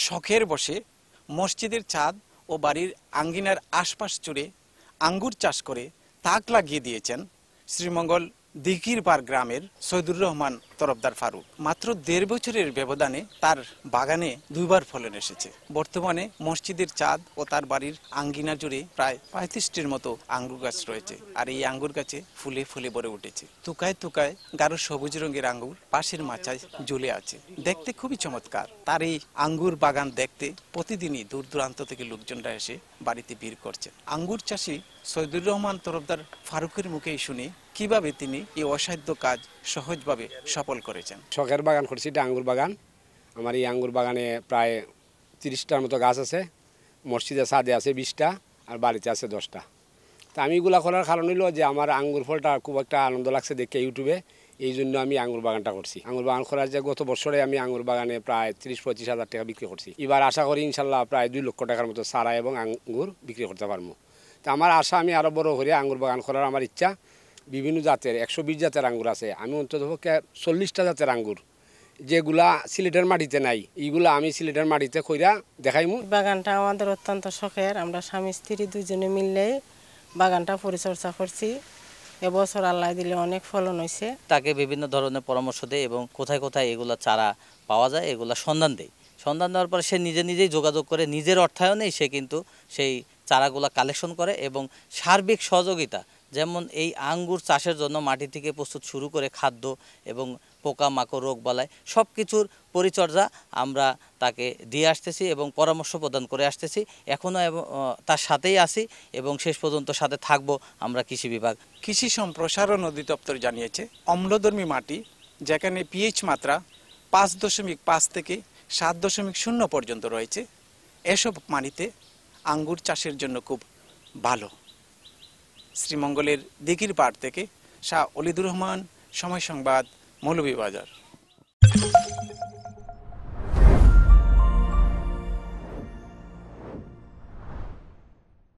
শখের বসে মসজিদের ছাদ ও বাড়ির আঙ্গিনার আশপাশ জুড়ে আঙ্গুর চাষ করে তাক লাগিয়ে দিয়েছেন শ্রীমঙ্গল দিঘিরপাড় গ্রামের সৈয়দুর রহমান তরফদার ফারুক। মাত্র 1.5 বছরের ব্যবধানে তার বাগানে 2বার ফলন এসেছে। বর্তমানে মসজিদের ছাদ ও তার বাড়ির আঙ্গিনা জুড়ে প্রায় 35টির মতো আঙ্গুর গাছ রয়েছে। আর এই আঙ্গুর গাছে ফুলে ফুলে ভরে উঠেছে। তুকায় তুকায় গাঢ় সবুজ রঙের আঙ্গুর পাশের মাচায় ঝুলে আছে, দেখতে খুবই চমৎকার। তার এই আঙ্গুর বাগান দেখতে প্রতিদিনই দূর দূরান্ত থেকে লোকজনরা এসে বাড়িতে ভিড় করছে। আঙ্গুর চাষী সৈয়দুর রহমান তরফদার ফারুকের মুখেই শুনি কিভাবে তিনি এই অসাধ্য কাজ সহজভাবে সফল করেছেন। শখের বাগান করছি, এটা আঙ্গুর বাগান। আমার এই আঙ্গুর বাগানে প্রায় 30টার মতো গাছ আছে। মসজিদের ছাদে আছে 20টা, আর বাড়িতে আছে 10টা। তা আমি এগুলা করার কারণ হলো যে আমার আঙ্গুর ফলটা খুব একটা আনন্দ লাগছে দেখে ইউটিউবে, এই জন্য আমি আঙ্গুর বাগানটা করছি। আঙ্গুর বাগান করার যে গত বছরে আমি আঙ্গুর বাগানে প্রায় 30-25 হাজার টাকা বিক্রি করছি। এবার আশা করি ইনশাল্লাহ প্রায় 2 লক্ষ টাকার মতো চারা এবং আঙ্গুর বিক্রি করতে পারবো। তা আমার আশা, আমি আরও বড় করে আঙ্গুর বাগান করার আমার ইচ্ছা। বিভিন্ন জাতের 120 জাতের আঙ্গুর আছে। আমি অন্ততপক্ষে 40টা জাতের আঙ্গুর যেগুলা সিলেটের মাটিতে নাই, এইগুলা আমি সিলেটের মাটিতে কইরা দেখাইমু। বাগানটা আমাদের অত্যন্ত শখের। আমরা স্বামী স্ত্রী দুজনে মিললে বাগানটা পরিচর্যা করছি। এবছর আল্লাহ দিলে অনেক ফলন হয়েছে। তাকে বিভিন্ন ধরনের পরামর্শ দেয় এবং কোথায় কোথায় এগুলা চারা পাওয়া যায় এগুলা সন্ধান দেয়। সন্ধান দেওয়ার পরে সে নিজেই যোগাযোগ করে, নিজের অর্থায়নেই সে কিন্তু সেই চারাগুলা কালেকশন করে এবং সার্বিক সহযোগিতা, যেমন এই আঙ্গুর চাষের জন্য মাটি থেকে প্রস্তুত শুরু করে খাদ্য এবং পোকামাকড় রোগবালাই সব কিছুর পরিচর্যা আমরা তাকে দিয়ে আসতেছি এবং পরামর্শ প্রদান করে আসতেছি। এখনও তার সাথেই আছি এবং শেষ পর্যন্ত সাথে থাকবো আমরা কৃষি বিভাগ। কৃষি সম্প্রসারণ অধিদপ্তর জানিয়েছে অম্লধর্মী মাটি যেখানে পিএইচ মাত্রা 5.5 থেকে 7.0 পর্যন্ত রয়েছে, এসব মাটিতে আঙ্গুর চাষের জন্য খুব ভালো। শ্রীমঙ্গলের দিঘিরপাড় থেকে শাহ ওলিদুর রহমান, সময় সংবাদ, মৌলভীবাজার।